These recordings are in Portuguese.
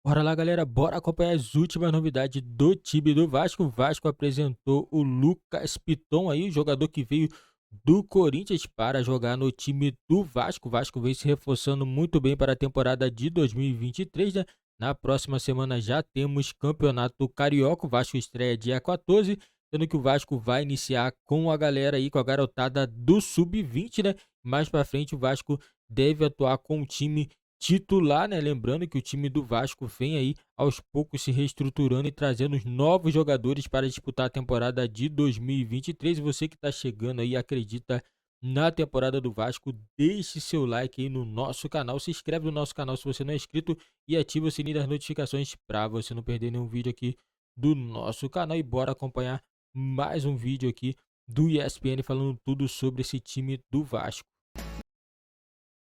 Bora lá, galera, bora acompanhar as últimas novidades do time do Vasco. O Vasco apresentou o Lucas Piton aí, o jogador que veio do Corinthians para jogar no time do Vasco. O Vasco vem se reforçando muito bem para a temporada de 2023, né? Na próxima semana já temos Campeonato Carioca. O Vasco estreia dia 14, sendo que o Vasco vai iniciar com a galera aí, com a garotada do Sub-20, né? Mais para frente o Vasco deve atuar com o time titular, né? Lembrando que o time do Vasco vem aí aos poucos se reestruturando e trazendo os novos jogadores para disputar a temporada de 2023. Você que está chegando aí, acredita na temporada do Vasco, deixe seu like aí no nosso canal, se inscreve no nosso canal se você não é inscrito e ativa o sininho das notificações para você não perder nenhum vídeo aqui do nosso canal. E bora acompanhar mais um vídeo aqui do ESPN falando tudo sobre esse time do Vasco.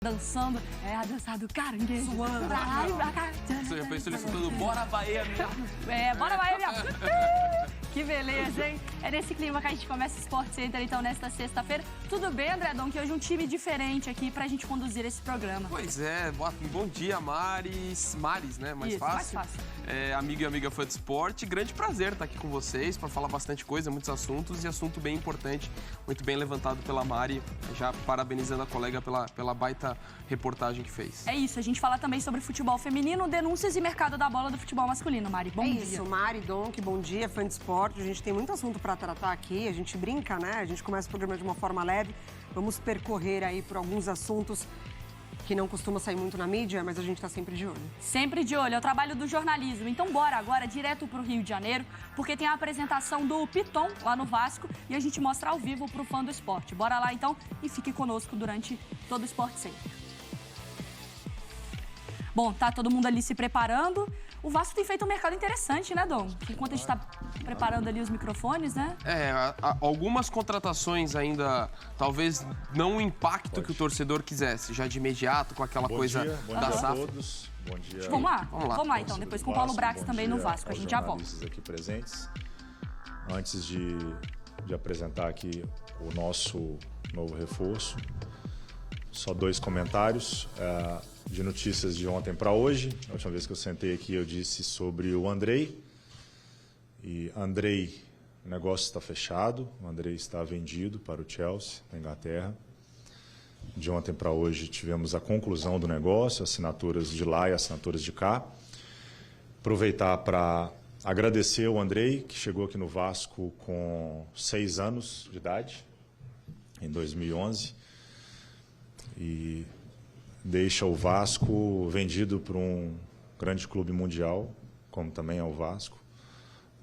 Dançando, a dança do caranguejo. Suando. Pra lá e pra cá. Você já pensou nisso tudo? Bora Bahia, minha. Bora Bahia, minha. Que beleza, hein? É nesse clima que a gente começa o Sport Center, então, nesta sexta-feira. Tudo bem, André Dom, que hoje um time diferente aqui pra gente conduzir esse programa. Pois é, bom dia, Maris, né? Mais Isso, fácil. mais fácil. Amigo e amiga fã de esporte, grande prazer estar aqui com vocês para falar bastante coisa, muitos assuntos e assunto bem importante, muito bem levantado pela Mari, já parabenizando a colega pela baita reportagem que fez. É isso, a gente fala também sobre futebol feminino, denúncias e mercado da bola do futebol masculino, Mari. Bom dia. Isso, Mari, Dom, que bom dia, fã de esporte. A gente tem muito assunto para tratar aqui, a gente brinca, né? A gente começa o programa de uma forma leve. Vamos percorrer aí por alguns assuntos que não costuma sair muito na mídia, mas a gente está sempre de olho. Sempre de olho, é o trabalho do jornalismo. Então bora agora direto para o Rio de Janeiro, porque tem a apresentação do Piton lá no Vasco e a gente mostra ao vivo para o fã do esporte. Bora lá então e fique conosco durante todo o Sport Center. Bom, tá todo mundo ali se preparando. O Vasco tem feito um mercado interessante, né, Dom? Enquanto a gente está preparando ali os microfones, né? Algumas contratações ainda, talvez não o impacto que o torcedor quisesse, já de imediato, com aquela coisa da safra. Bom dia a todos. Bom dia. Vamos lá então, depois com o Paulo Brax também no Vasco, a gente já volta. Aqui presentes. Antes de apresentar aqui o nosso novo reforço, só 2 comentários de notícias de ontem para hoje. A última vez que eu sentei aqui eu disse sobre o Andrei. E Andrei, o negócio está fechado, o Andrei está vendido para o Chelsea, na Inglaterra. De ontem para hoje tivemos a conclusão do negócio, assinaturas de lá e assinaturas de cá. Aproveitar para agradecer o Andrei, que chegou aqui no Vasco com 6 anos de idade, em 2011, e deixa o Vasco vendido para um grande clube mundial, como também é o Vasco,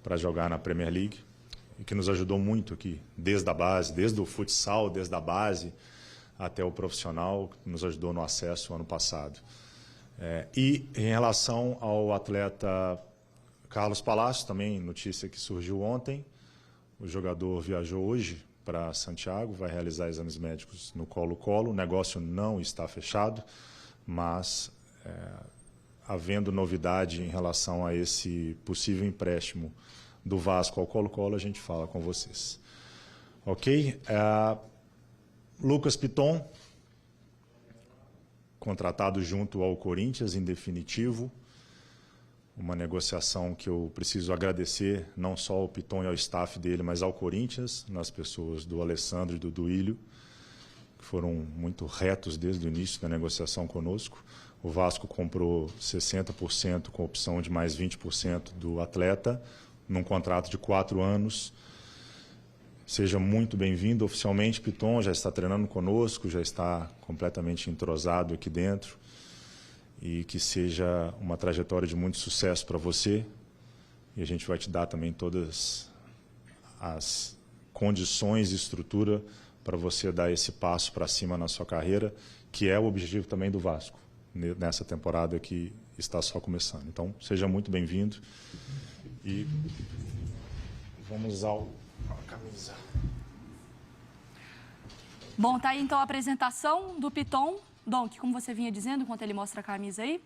para jogar na Premier League, e que nos ajudou muito aqui, desde a base, desde o futsal, desde a base até o profissional, que nos ajudou no acesso ano passado. E em relação ao atleta Carlos Palácio, também notícia que surgiu ontem, o jogador viajou hoje para Santiago, vai realizar exames médicos no Colo-Colo. O negócio não está fechado, mas havendo novidade em relação a esse possível empréstimo do Vasco ao Colo-Colo, a gente fala com vocês. Ok? Lucas Piton, contratado junto ao Corinthians em definitivo. Uma negociação que eu preciso agradecer não só ao Piton e ao staff dele, mas ao Corinthians, nas pessoas do Alessandro e do Duílio, que foram muito retos desde o início da negociação conosco. O Vasco comprou 60% com opção de mais 20% do atleta, num contrato de 4 anos. Seja muito bem-vindo oficialmente, Piton, já está treinando conosco, já está completamente entrosado aqui dentro. E que seja uma trajetória de muito sucesso para você. E a gente vai te dar também todas as condições e estrutura para você dar esse passo para cima na sua carreira, que é o objetivo também do Vasco, nessa temporada que está só começando. Então, seja muito bem-vindo. E vamos à camisa. Bom, tá aí então a apresentação do Piton Donk, como você vinha dizendo, enquanto ele mostra a camisa aí?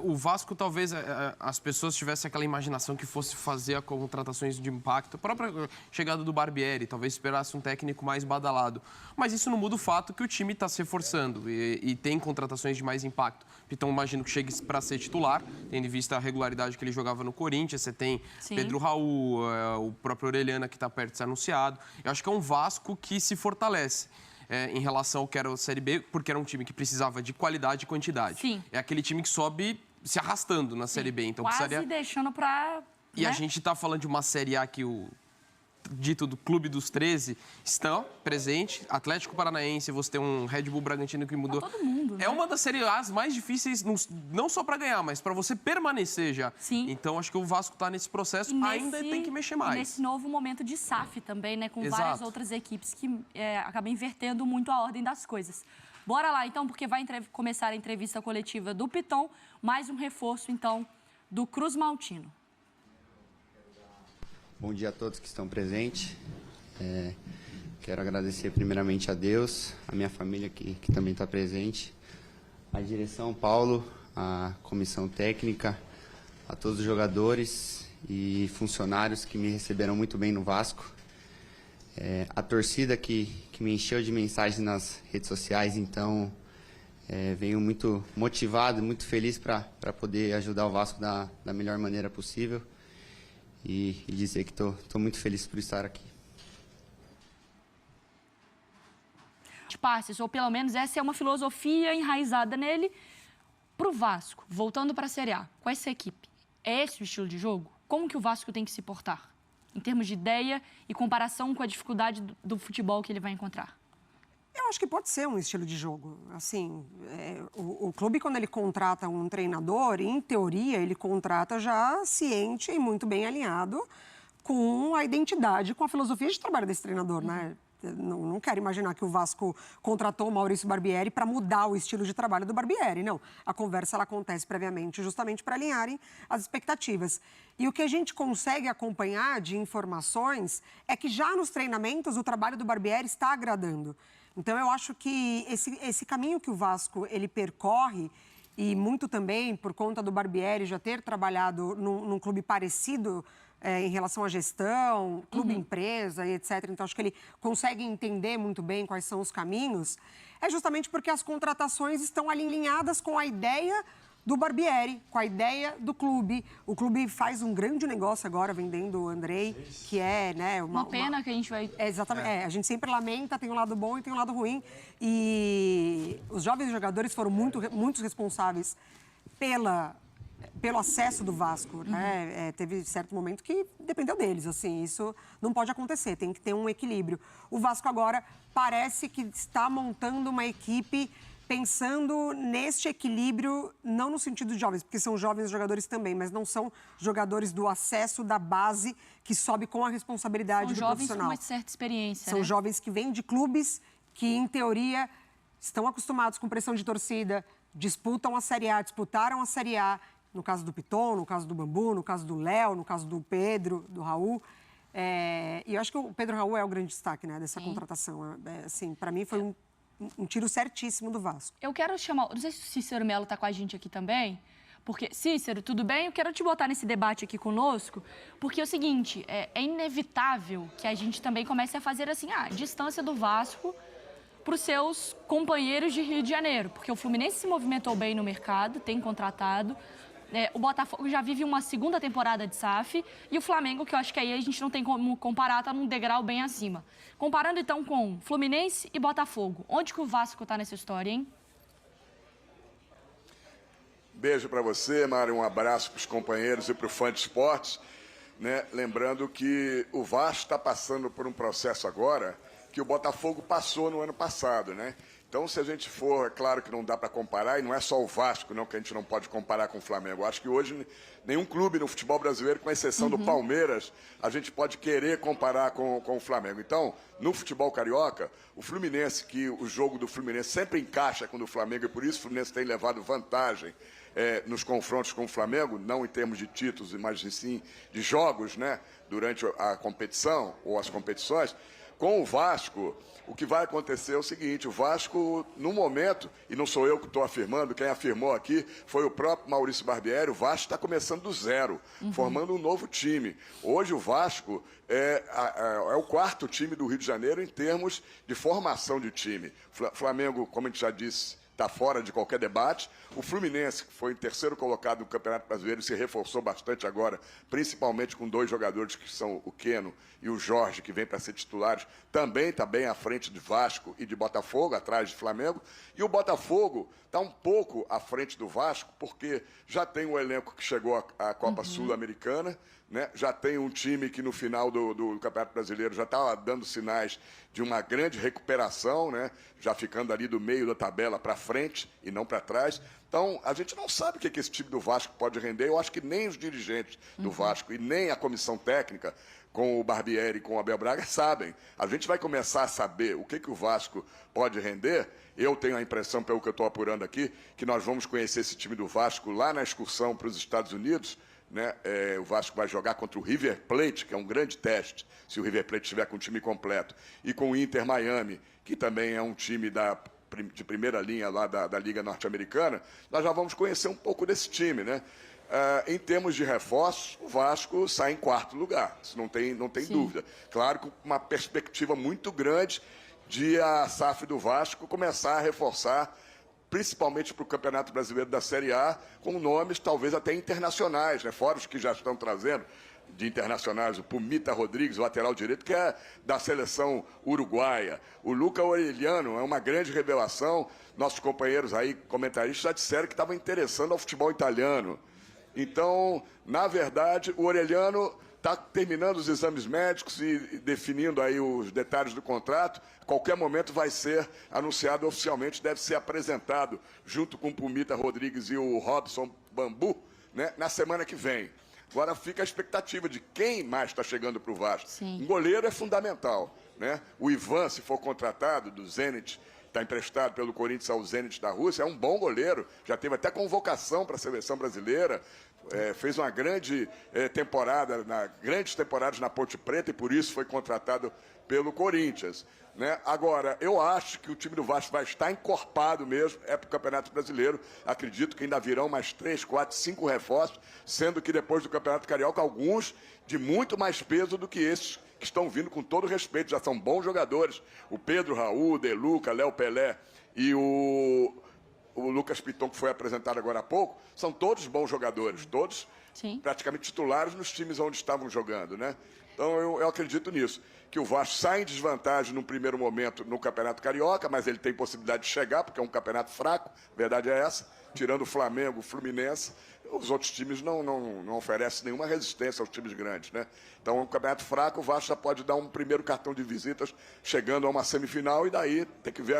O Vasco, talvez, as pessoas tivessem aquela imaginação que fosse fazer contratações de impacto. A própria chegada do Barbieri, talvez esperasse um técnico mais badalado. Mas isso não muda o fato que o time está se reforçando e tem contratações de mais impacto. Então, imagino que chegue para ser titular, tendo em vista a regularidade que ele jogava no Corinthians. Você tem Pedro Raul, o próprio Orellana, que está perto de ser anunciado. Eu acho que é um Vasco que se fortalece. Em relação ao que era a Série B, porque era um time que precisava de qualidade e quantidade. Sim. É aquele time que sobe se arrastando na Série B. Então, quase precisaria... deixando para... E a gente está falando de uma Série A que o dito do Clube dos 13 estão presente. Atlético Paranaense, você tem um Red Bull Bragantino que mudou. Todo mundo, né? É uma das Série A's mais difíceis, não só para ganhar, mas para você permanecer já. Sim. Então, acho que o Vasco está nesse processo, ainda tem que mexer mais. Nesse novo momento de SAF também, né? Com Exato. várias outras equipes que acabam invertendo muito a ordem das coisas. Bora lá, então, porque vai começar a entrevista coletiva do Piton, mais um reforço, então, do Cruz Maltino. Bom dia a todos que estão presentes. Quero agradecer primeiramente a Deus, a minha família que também está presente, a direção Paulo, a comissão técnica, a todos os jogadores e funcionários que me receberam muito bem no Vasco, a torcida que me encheu de mensagens nas redes sociais, então venho muito motivado, muito feliz para poder ajudar o Vasco da melhor maneira possível. E dizer que estou muito feliz por estar aqui. De passes, ou pelo menos essa é uma filosofia enraizada nele para o Vasco, voltando para a Série A, com essa equipe. É esse o estilo de jogo? Como que o Vasco tem que se portar? Em termos de ideia e comparação com a dificuldade do futebol que ele vai encontrar. Eu acho que pode ser um estilo de jogo. Assim, o clube, quando ele contrata um treinador, em teoria, ele contrata já ciente e muito bem alinhado com a identidade, com a filosofia de trabalho desse treinador, né? Não quero imaginar que o Vasco contratou o Maurício Barbieri para mudar o estilo de trabalho do Barbieri, não. A conversa ela acontece previamente justamente para alinharem as expectativas. E o que a gente consegue acompanhar de informações é que já nos treinamentos o trabalho do Barbieri está agradando. Então, eu acho que esse caminho que o Vasco ele percorre, e muito também por conta do Barbieri já ter trabalhado num clube parecido em relação à gestão, clube-empresa e etc. Então, acho que ele consegue entender muito bem quais são os caminhos. É justamente porque as contratações estão alinhadas com a ideia do Barbieri, com a ideia do clube. O clube faz um grande negócio agora vendendo o Andrei, que é, né, uma pena que a gente vai... Exatamente. A gente sempre lamenta, tem um lado bom e tem um lado ruim. E os jovens jogadores foram muito responsáveis pelo acesso do Vasco, né? Teve certo momento que dependeu deles, assim, isso não pode acontecer, tem que ter um equilíbrio. O Vasco agora parece que está montando uma equipe pensando neste equilíbrio, não no sentido de jovens, porque são jovens jogadores também, mas não são jogadores do acesso da base que sobe com a responsabilidade do profissional. São jovens com uma certa experiência, São né? jovens que vêm de clubes que, em teoria, estão acostumados com pressão de torcida, disputam a Série A, disputaram a Série A, no caso do Piton, no caso do Bambu, no caso do Léo, no caso do Pedro, do Raul. E eu acho que o Pedro Raul é o grande destaque, né, dessa contratação. Assim, para mim foi um tiro certíssimo do Vasco. Eu quero chamar... Não sei se o Cícero Melo está com a gente aqui também, porque... Cícero, tudo bem? Eu quero te botar nesse debate aqui conosco, porque é o seguinte, é inevitável que a gente também comece a fazer assim, a distância do Vasco para os seus companheiros de Rio de Janeiro, porque o Fluminense se movimentou bem no mercado, tem contratado, o Botafogo já vive uma segunda temporada de SAF e o Flamengo, que eu acho que aí a gente não tem como comparar, está num degrau bem acima. Comparando então com Fluminense e Botafogo, onde que o Vasco está nessa história, hein? Beijo para você, Mário, um abraço para os companheiros e para o fã de esportes, né? Lembrando que o Vasco está passando por um processo agora que o Botafogo passou no ano passado, né? Então, se a gente for, é claro que não dá para comparar, e não é só o Vasco, não, que a gente não pode comparar com o Flamengo. Eu acho que hoje nenhum clube no futebol brasileiro, com exceção do Palmeiras, a gente pode querer comparar com o Flamengo. Então, no futebol carioca, o Fluminense, que o jogo do Fluminense sempre encaixa com o do Flamengo, e por isso o Fluminense tem levado vantagem nos confrontos com o Flamengo, não em termos de títulos, mas sim de jogos, né, durante a competição ou as competições. com o Vasco, o que vai acontecer é o seguinte, o Vasco, no momento, e não sou eu que estou afirmando, quem afirmou aqui foi o próprio Maurício Barbieri, o Vasco está começando do zero, formando um novo time. Hoje o Vasco é o 4º time do Rio de Janeiro em termos de formação de time. Flamengo, como a gente já disse, está fora de qualquer debate. O Fluminense, que foi em 3º colocado no Campeonato Brasileiro, se reforçou bastante agora, principalmente com 2 jogadores que são o Keno e o Jorge, que vem para ser titulares, também está bem à frente de Vasco e de Botafogo, atrás de Flamengo. E o Botafogo está um pouco à frente do Vasco, porque já tem um elenco que chegou à Copa Sul-Americana, né? Já tem um time que no final do Campeonato Brasileiro já está dando sinais de uma grande recuperação, né? Já ficando ali do meio da tabela para frente e não para trás. Então, a gente não sabe o que esse time do Vasco pode render. Eu acho que nem os dirigentes do Vasco e nem a comissão técnica, com o Barbieri e com o Abel Braga, sabem. A gente vai começar a saber o que o Vasco pode render. Eu tenho a impressão, pelo que eu estou apurando aqui, que nós vamos conhecer esse time do Vasco lá na excursão para os Estados Unidos, né? O Vasco vai jogar contra o River Plate, que é um grande teste, se o River Plate estiver com o time completo, e com o Inter Miami, que também é um time de primeira linha lá da Liga Norte-Americana. Nós já vamos conhecer um pouco desse time, né? Em termos de reforços, o Vasco sai em 4º lugar, isso não tem dúvida. Claro, com uma perspectiva muito grande de a SAF do Vasco começar a reforçar, principalmente para o Campeonato Brasileiro da Série A, com nomes talvez até internacionais, né? Fora os que já estão trazendo de internacionais, o Pumita Rodrigues, o lateral direito, que é da seleção uruguaia. O Luca Orellano é uma grande revelação. Nossos companheiros aí, comentaristas, já disseram que estava interessando ao futebol italiano. Então, na verdade, o Orellano está terminando os exames médicos e definindo aí os detalhes do contrato. A qualquer momento vai ser anunciado oficialmente, deve ser apresentado junto com o Pumita Rodrigues e o Robson Bambu, né, na semana que vem. Agora fica a expectativa de quem mais está chegando para o Vasco. Sim. Um goleiro é fundamental, né? O Ivan, se for contratado do Zenit, está emprestado pelo Corinthians ao Zenit da Rússia, é um bom goleiro, já teve até convocação para a seleção brasileira, fez uma grande temporada, grandes temporadas na Ponte Preta e por isso foi contratado pelo Corinthians, né? Agora, eu acho que o time do Vasco vai estar encorpado mesmo, para o Campeonato Brasileiro. Acredito que ainda virão mais 3, 4, 5 reforços, sendo que depois do Campeonato Carioca, alguns de muito mais peso do que esses que estão vindo, com todo respeito, já são bons jogadores. O Pedro Raul, o De Luca, Léo Pelé e o Lucas Piton, que foi apresentado agora há pouco, são todos bons jogadores, todos praticamente titulares nos times onde estavam jogando, né? Então eu acredito nisso, que o Vasco sai em desvantagem no primeiro momento no Campeonato Carioca, mas ele tem possibilidade de chegar, porque é um campeonato fraco, a verdade é essa, tirando o Flamengo, o Fluminense, os outros times não oferecem nenhuma resistência aos times grandes, né? Então, um campeonato fraco, o Vasco já pode dar um primeiro cartão de visitas chegando a uma semifinal e daí tem que ver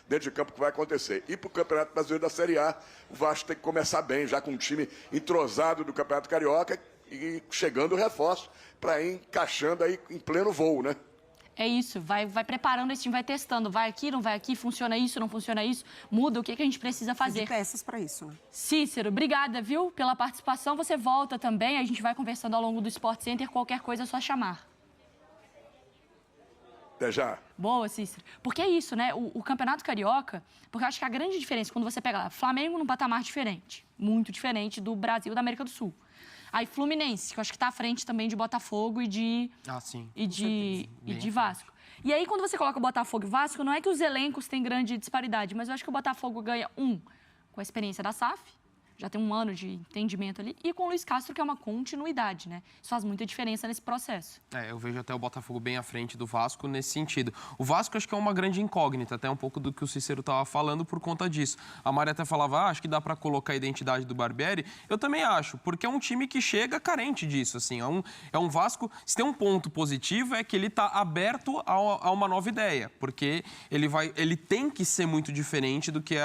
dentro de campo o que vai acontecer. E para o Campeonato Brasileiro da Série A, o Vasco tem que começar bem, já com um time entrosado do Campeonato Carioca e chegando reforço para ir encaixando aí em pleno voo, né? É isso, vai preparando esse time, vai testando, vai aqui, funciona isso, não funciona isso, muda, o que a gente precisa fazer. De peças para isso, né? Cícero, obrigada, viu, pela participação. Você volta também, a gente vai conversando ao longo do Sport Center, qualquer coisa é só chamar. Até já. Boa, Cícero. Porque é isso, né? O Campeonato Carioca, porque eu acho que a grande diferença, quando você pega lá, Flamengo num patamar diferente, muito diferente do Brasil e da América do Sul. Aí Fluminense, que eu acho que está à frente também de Botafogo e de Vasco. E aí, quando você coloca Botafogo e Vasco, não é que os elencos têm grande disparidade, mas eu acho que o Botafogo ganha com a experiência da SAF, já tem um ano de entendimento ali, e com o Luiz Castro, que é uma continuidade, né? Isso faz muita diferença nesse processo. Eu vejo até o Botafogo bem à frente do Vasco nesse sentido. O Vasco acho que é uma grande incógnita, até um pouco do que o Cícero estava falando por conta disso. A Mari até falava, acho que dá para colocar a identidade do Barbieri. Eu também acho, porque é um time que chega carente disso, assim. É um Vasco, se tem um ponto positivo é que ele está aberto a uma nova ideia, porque ele tem que ser muito diferente do que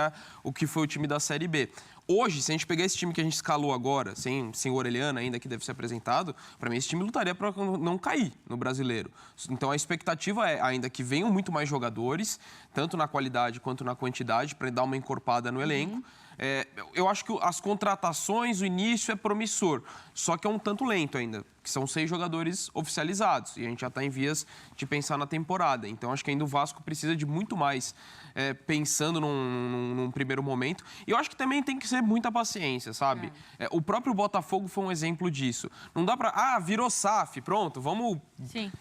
o que foi o time da Série B. Hoje, se a gente pegar esse time que a gente escalou agora, sem o Orellano ainda, que deve ser apresentado, para mim esse time lutaria para não cair no Brasileiro. Então a expectativa é ainda que venham muito mais jogadores, tanto na qualidade quanto na quantidade, para dar uma encorpada no elenco. Eu acho que as contratações, o início é promissor, só que é um tanto lento ainda, que são 6 jogadores oficializados e a gente já está em vias de pensar na temporada. Então, acho que ainda o Vasco precisa de muito mais pensando num primeiro momento. E eu acho que também tem que ser muita paciência, sabe? O próprio Botafogo foi um exemplo disso. Não dá para... virou SAF, pronto, vamos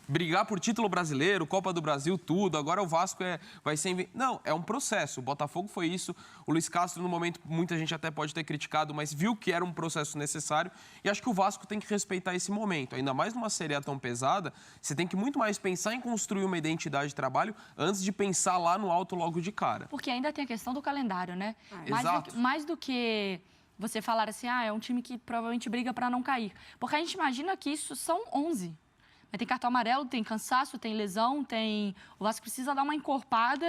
brigar por título brasileiro, Copa do Brasil, tudo. Agora o Vasco vai ser... Não, é um processo. O Botafogo foi isso. O Luiz Castro, no momento, muita gente até pode ter criticado, mas viu que era um processo necessário. E acho que o Vasco tem que respeitar esse momento. Ainda mais numa Série A tão pesada, você tem que muito mais pensar em construir uma identidade de trabalho antes de pensar lá no alto logo de cara. Porque ainda tem a questão do calendário, né? Exato. Mais do que você falar assim, é um time que provavelmente briga para não cair. Porque a gente imagina que isso são 11. Mas tem cartão amarelo, tem cansaço, tem lesão, tem... O Vasco precisa dar uma encorpada.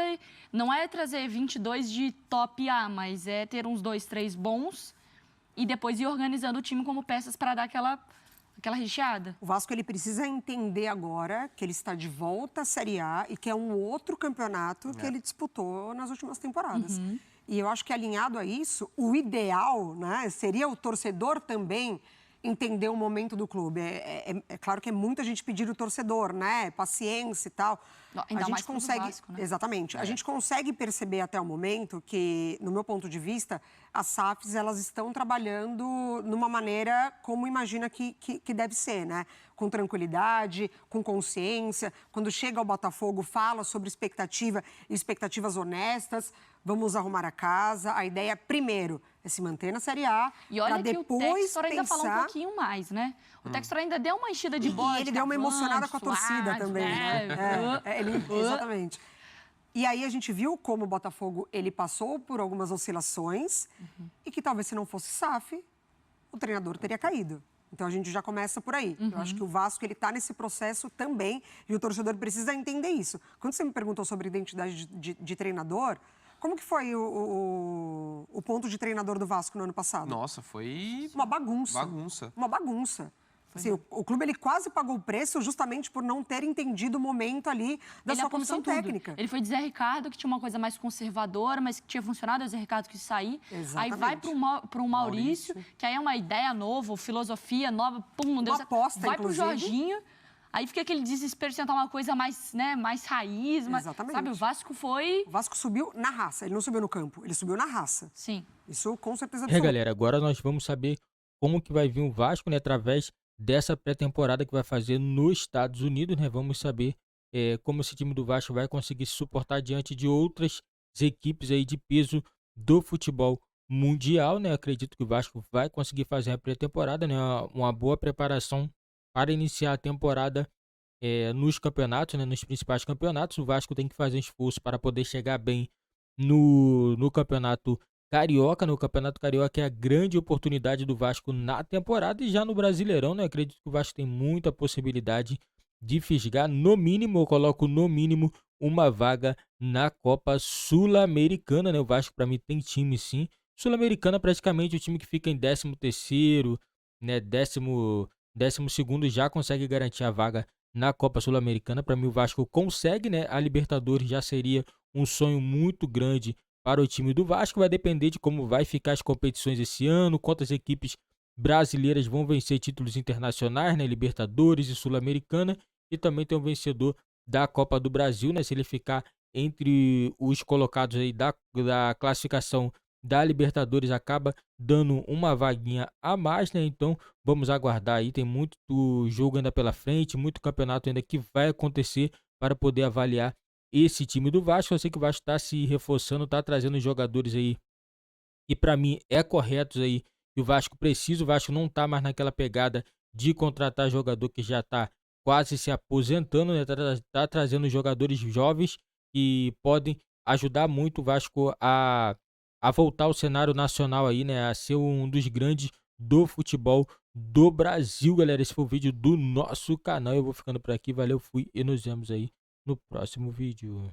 Não é trazer 22 de top A, mas é ter uns 2, 3 bons e depois ir organizando o time como peças para dar aquela recheada. O Vasco ele precisa entender agora que ele está de volta à Série A e que é um outro campeonato que ele disputou nas últimas temporadas. E eu acho que alinhado a isso, o ideal, né, seria o torcedor também entender o momento do clube. É claro que é muita gente pedir o torcedor, né? Paciência e tal. Ainda a gente mais consegue, Vasco, né? Exatamente. A gente consegue perceber até o momento que, no meu ponto de vista, as SAFs elas estão trabalhando numa maneira como imagina que deve ser, né? Com tranquilidade, com consciência. Quando chega ao Botafogo, fala sobre expectativas honestas. Vamos arrumar a casa. A ideia, primeiro, é se manter na Série A. E olha que depois o Textor ainda falou um pouquinho mais, né? O Textor ainda deu uma enchida de bola. E ele deu uma emocionada com a torcida também, né? Exatamente. E aí a gente viu como o Botafogo ele passou por algumas oscilações e que talvez se não fosse SAF, o treinador teria caído. Então a gente já começa por aí. Eu acho que o Vasco ele está nesse processo também e o torcedor precisa entender isso. Quando você me perguntou sobre identidade de treinador, como que foi o ponto de treinador do Vasco no ano passado? Nossa, foi... Uma bagunça. Uma bagunça. Assim, o clube ele quase pagou o preço justamente por não ter entendido o momento ali da sua comissão técnica. Ele foi de Zé Ricardo, que tinha uma coisa mais conservadora, mas que tinha funcionado, o Zé Ricardo quis sair. Exatamente. Aí vai para o Maurício, que aí é uma ideia nova, filosofia nova, pum, não deu certo. Aposta, vai para o Jorginho, aí fica aquele desespero de tentar uma coisa mais, né, mais raiz. Exatamente. Sabe, o Vasco foi... O Vasco subiu na raça, ele não subiu no campo, ele subiu na raça. Sim. Isso com certeza absoluta. Galera, agora nós vamos saber como que vai vir o Vasco, né, através dessa pré-temporada que vai fazer nos Estados Unidos, né? Vamos saber como esse time do Vasco vai conseguir se suportar diante de outras equipes aí de peso do futebol mundial, né? Acredito que o Vasco vai conseguir fazer a pré-temporada, né? Uma boa preparação para iniciar a temporada nos campeonatos, né? Nos principais campeonatos. O Vasco tem que fazer um esforço para poder chegar bem no campeonato Carioca. No Campeonato Carioca é a grande oportunidade do Vasco na temporada, e já no Brasileirão, né? Acredito que o Vasco tem muita possibilidade de fisgar, no mínimo, eu coloco no mínimo, uma vaga na Copa Sul-Americana, né? O Vasco, para mim, tem time sim. Sul-Americana, praticamente, o time que fica em 13º, né? 12º já consegue garantir a vaga na Copa Sul-Americana. Para mim, o Vasco consegue, né? A Libertadores já seria um sonho muito grande para o time do Vasco. Vai depender de como vai ficar as competições esse ano, quantas equipes brasileiras vão vencer títulos internacionais, né, Libertadores e Sul-Americana, e também tem o vencedor da Copa do Brasil, né, se ele ficar entre os colocados aí da classificação da Libertadores, acaba dando uma vaguinha a mais, né? Então vamos aguardar aí, tem muito jogo ainda pela frente, muito campeonato ainda que vai acontecer para poder avaliar esse time do Vasco. Eu sei que o Vasco está se reforçando, está trazendo jogadores aí que para mim é corretos aí, que o Vasco precisa. O Vasco não está mais naquela pegada de contratar jogador que já está quase se aposentando, né? Tá trazendo jogadores jovens que podem ajudar muito o Vasco a voltar ao cenário nacional aí, né? A ser um dos grandes do futebol do Brasil, galera. Esse foi o vídeo do nosso canal. Eu vou ficando por aqui. Valeu, fui e nos vemos aí no próximo vídeo.